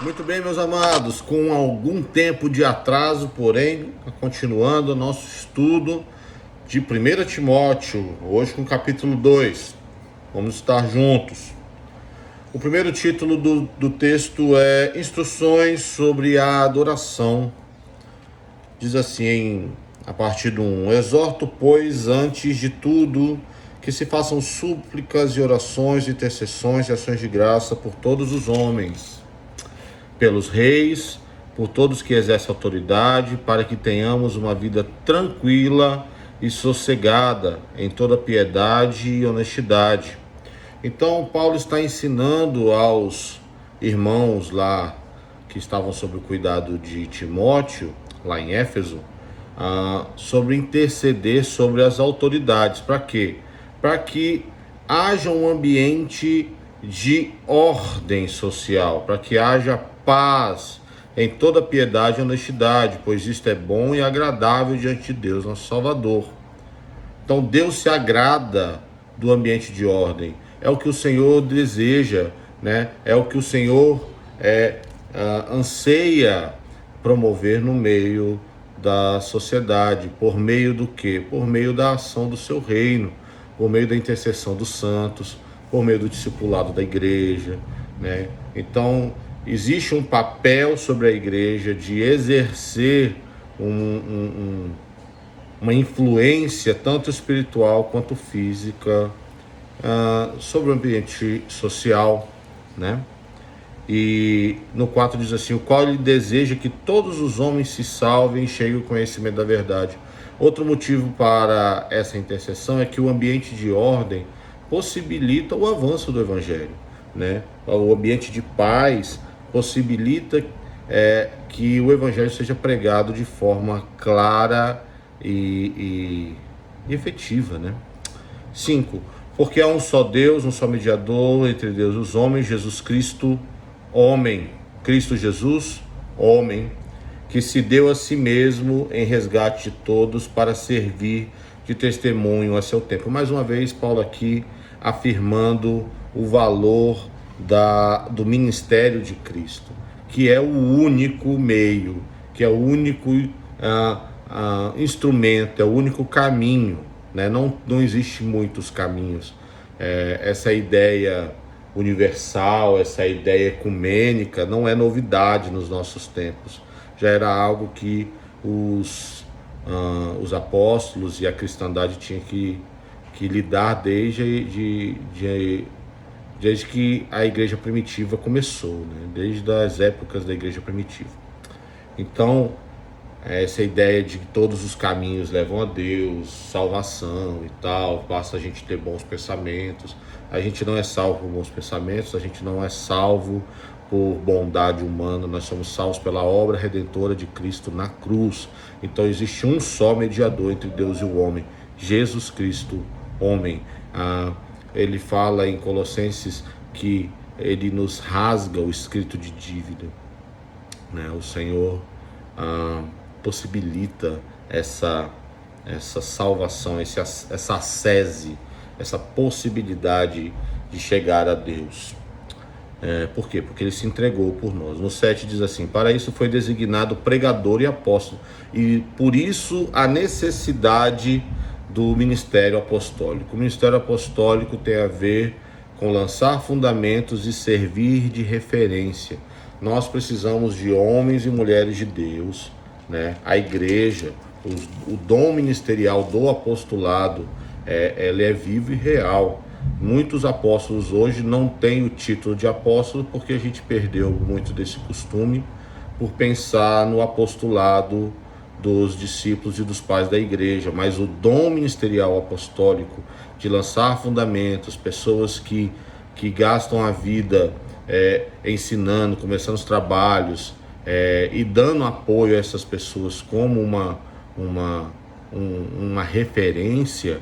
Muito bem, meus amados, com algum tempo de atraso, porém, continuando o nosso estudo de 1 Timóteo, hoje com o capítulo 2. Vamos estar juntos. O primeiro título do texto é Instruções sobre a Adoração. Diz assim, a partir do 1: Exorto, pois, antes de tudo, que se façam súplicas e orações, intercessões e ações de graça por todos os homens, pelos reis, por todos que exercem autoridade, para que tenhamos uma vida tranquila e sossegada, em toda piedade e honestidade. Então, Paulo está ensinando aos irmãos lá que estavam sob o cuidado de Timóteo, lá em Éfeso, sobre interceder sobre as autoridades. Para quê? Para que haja um ambiente de ordem social, para que haja paz em toda piedade e honestidade, pois isto é bom e agradável diante de Deus, nosso Salvador. Então Deus se agrada do ambiente de ordem, é o que o Senhor deseja, né? É o que o Senhor anseia promover no meio da sociedade. Por meio do quê? Por meio da ação do seu reino, por meio da intercessão dos santos, por meio do discipulado da igreja, né? Então, existe um papel sobre a igreja de exercer uma influência tanto espiritual quanto física sobre o ambiente social, né? E no 4 diz assim: o qual ele deseja que todos os homens se salvem e cheguem ao conhecimento da verdade. Outro motivo para essa intercessão é que o ambiente de ordem possibilita o avanço do evangelho, né? O ambiente de paz possibilita que o evangelho seja pregado de forma clara e efetiva, né? 5. Porque há um só Deus, um só mediador entre Deus e os homens, Jesus Cristo, homem, Cristo Jesus, homem, que se deu a si mesmo em resgate de todos para servir de testemunho a seu tempo. Mais uma vez, Paulo aqui afirmando o valor do ministério de Cristo, que é o único meio, que é o único instrumento, é o único caminho, né? Não existe muitos caminhos. Essa ideia universal, essa ideia ecumênica não é novidade nos nossos tempos. Já era algo que os apóstolos e a cristandade tinham que lidar desde que a igreja primitiva começou, né? Desde as épocas da igreja primitiva. Então, essa ideia de que todos os caminhos levam a Deus, salvação e tal, basta a gente ter bons pensamentos. A gente não é salvo por bons pensamentos, a gente não é salvo por bondade humana, nós somos salvos pela obra redentora de Cristo na cruz. Então existe um só mediador entre Deus e o homem, Jesus Cristo, homem. Ele fala em Colossenses que ele nos rasga o escrito de dívida, né? O Senhor possibilita essa salvação, essa ascese, essa possibilidade de chegar a Deus. Por quê? Porque ele se entregou por nós. No 7 diz assim: para isso foi designado pregador e apóstolo, e por isso a necessidade do ministério apostólico. O ministério apostólico tem a ver com lançar fundamentos e servir de referência. Nós precisamos de homens e mulheres de Deus, né? A igreja, o dom ministerial do apostolado, ele é vivo e real. Muitos apóstolos hoje não têm o título de apóstolo porque a gente perdeu muito desse costume por pensar no apostolado dos discípulos e dos pais da igreja. Mas o dom ministerial apostólico de lançar fundamentos, pessoas que gastam a vida ensinando, começando os trabalhos e dando apoio a essas pessoas como uma referência,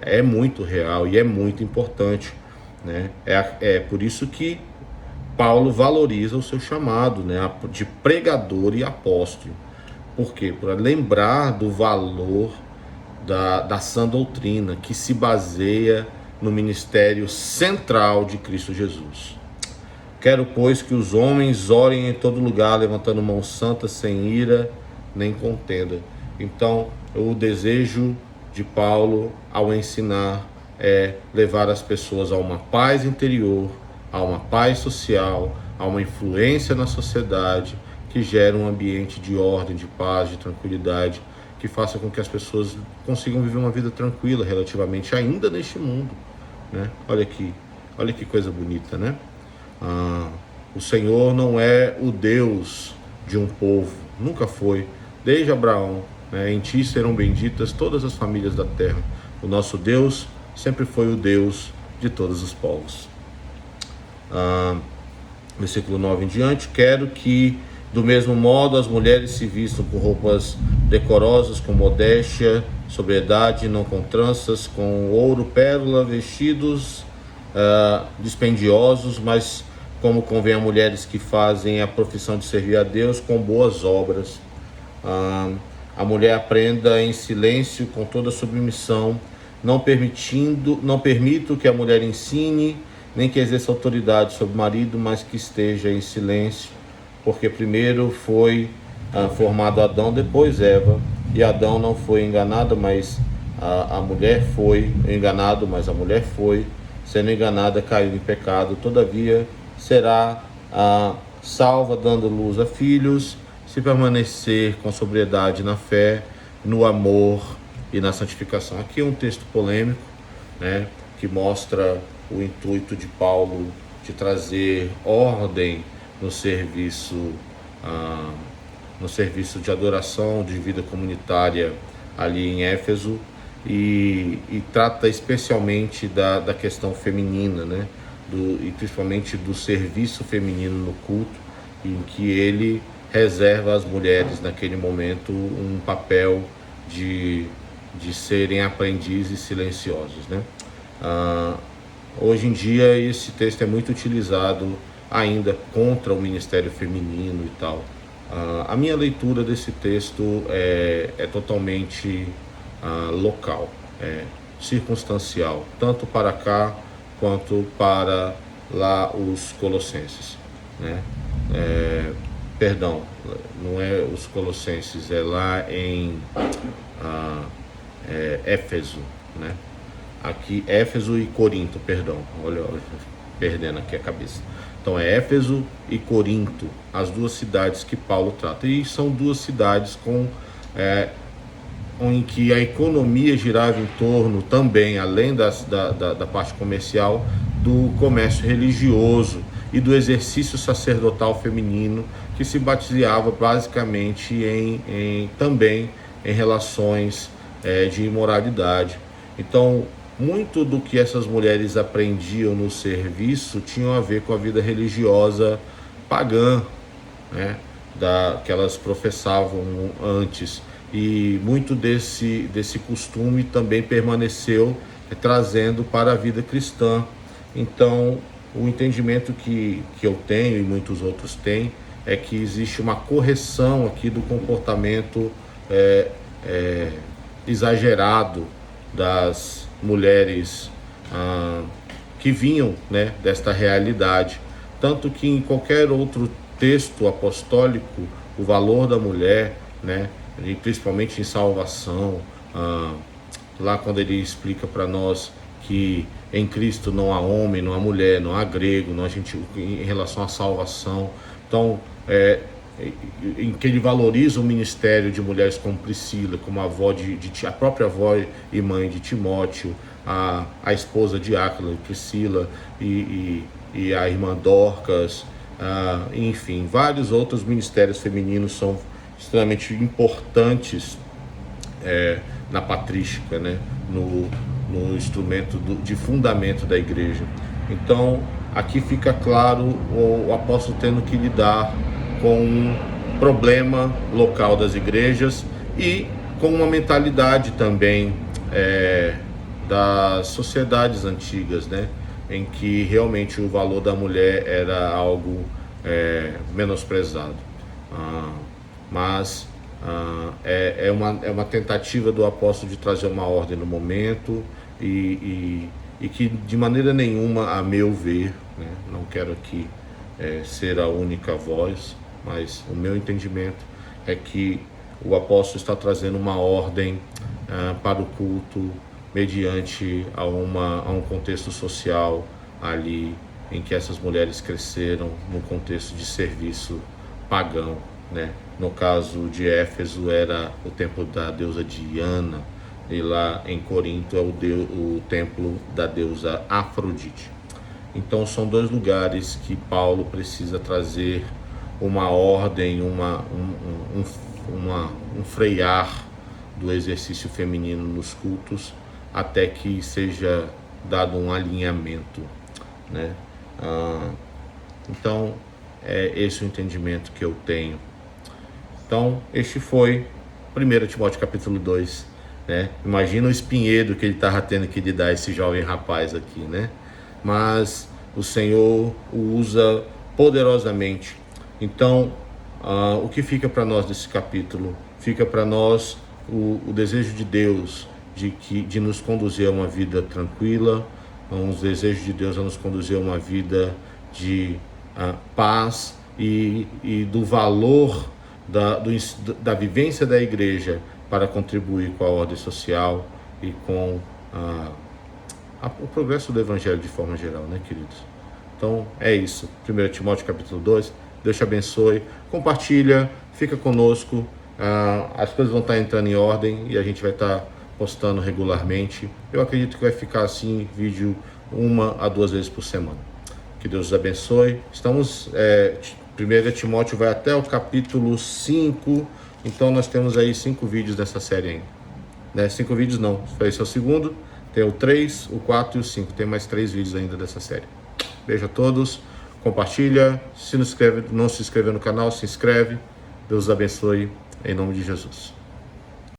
é muito real e é muito importante, né? É por isso que Paulo valoriza o seu chamado, né, de pregador e apóstolo. Por quê? Para lembrar do valor da sã doutrina que se baseia no ministério central de Cristo Jesus. Quero, pois, que os homens orem em todo lugar, levantando mãos santas, sem ira nem contenda. Então, o desejo de Paulo ao ensinar é levar as pessoas a uma paz interior, a uma paz social, a uma influência na sociedade que gera um ambiente de ordem, de paz, de tranquilidade, que faça com que as pessoas consigam viver uma vida tranquila relativamente ainda neste mundo, né? Olha que coisa bonita, né? O Senhor não é o Deus de um povo, nunca foi, desde Abraão, né? Em ti serão benditas todas as famílias da terra. O nosso Deus sempre foi o Deus de todos os povos. Versículo 9 em diante: quero que, do mesmo modo, as mulheres se vistam com roupas decorosas, com modéstia, sobriedade, não com tranças, com ouro, pérola, vestidos dispendiosos, mas como convém a mulheres que fazem a profissão de servir a Deus com boas obras. A mulher aprenda em silêncio, com toda submissão, não permito que a mulher ensine, nem que exerça autoridade sobre o marido, mas que esteja em silêncio, porque primeiro foi formado Adão, depois Eva, e Adão não foi enganado, mas a mulher foi enganado, mas a mulher foi, sendo enganada, caiu em pecado. Todavia será salva, dando luz a filhos, se permanecer com sobriedade na fé, no amor e na santificação. Aqui é um texto polêmico, né, que mostra o intuito de Paulo de trazer ordem no serviço de adoração, de vida comunitária ali em Éfeso, e trata especialmente da questão feminina, né, e principalmente do serviço feminino no culto, em que ele reserva às mulheres naquele momento um papel de serem aprendizes silenciosos, né? Hoje em dia esse texto é muito utilizado ainda contra o ministério feminino e tal. A minha leitura desse texto é totalmente local, circunstancial, tanto para cá quanto para lá os Colossenses, né? Perdão, não é os Colossenses, é lá em Éfeso, né? Aqui, Éfeso e Corinto, perdão, olha, perdendo aqui a cabeça. Então é Éfeso e Corinto, as duas cidades que Paulo trata, e são duas cidades em que a economia girava em torno também, além da parte comercial, do comércio religioso e do exercício sacerdotal feminino, que se baseava basicamente também em relações de imoralidade. Então, muito do que essas mulheres aprendiam no serviço tinham a ver com a vida religiosa pagã, né, que elas professavam antes. E muito desse costume também permaneceu trazendo para a vida cristã. Então, o entendimento que eu tenho e muitos outros têm é que existe uma correção aqui do comportamento exagerado das mulheres que vinham, né, desta realidade. Tanto que em qualquer outro texto apostólico, o valor da mulher, né, e principalmente em salvação, lá quando ele explica para nós que em Cristo não há homem, não há mulher, não há grego, não há gentil, em relação à salvação. Então, em que ele valoriza o ministério de mulheres como Priscila, como a avó a própria avó e mãe de Timóteo, a esposa de Áquila, Priscila, e a irmã Dorcas, enfim, vários outros ministérios femininos são extremamente importantes na patrística, né, no instrumento de fundamento da igreja. Então, aqui fica claro o apóstolo tendo que lidar com um problema local das igrejas e com uma mentalidade também das sociedades antigas, né, em que realmente o valor da mulher era algo menosprezado. Mas é uma tentativa do apóstolo de trazer uma ordem no momento e que de maneira nenhuma, a meu ver, né, não quero aqui ser a única voz, mas o meu entendimento é que o apóstolo está trazendo uma ordem para o culto mediante a um contexto social ali em que essas mulheres cresceram no contexto de serviço pagão, né? No caso de Éfeso era o templo da deusa Diana, e lá em Corinto é o templo da deusa Afrodite. Então são dois lugares que Paulo precisa trazer uma ordem, um frear do exercício feminino nos cultos, até que seja dado um alinhamento, né? Então é esse o entendimento que eu tenho. Então este foi 1 Timóteo capítulo 2, né? Imagina o espinhedo que ele estava tendo que lidar, esse jovem rapaz aqui, né? Mas o Senhor o usa poderosamente. Então o que fica para nós desse capítulo? Fica para nós o desejo de Deus de nos conduzir a uma vida tranquila, um desejo de Deus a nos conduzir a uma vida de paz e do valor da vivência da igreja para contribuir com a ordem social e com o progresso do evangelho de forma geral, né, queridos? Então é isso, 1 Timóteo capítulo 2, Deus te abençoe, compartilha, fica conosco, as coisas vão estar entrando em ordem e a gente vai estar postando regularmente. Eu acredito que vai ficar assim, vídeo 1 a 2 vezes por semana. Que Deus os abençoe. Estamos, 1 Timóteo vai até o capítulo 5, então nós temos aí 5 vídeos dessa série ainda. Né? 5 vídeos não, esse é o segundo, tem o 3, o 4 e o 5, tem mais 3 vídeos ainda dessa série. Beijo a todos, compartilha, se não se inscreveu no canal, se inscreve. Deus os abençoe, em nome de Jesus.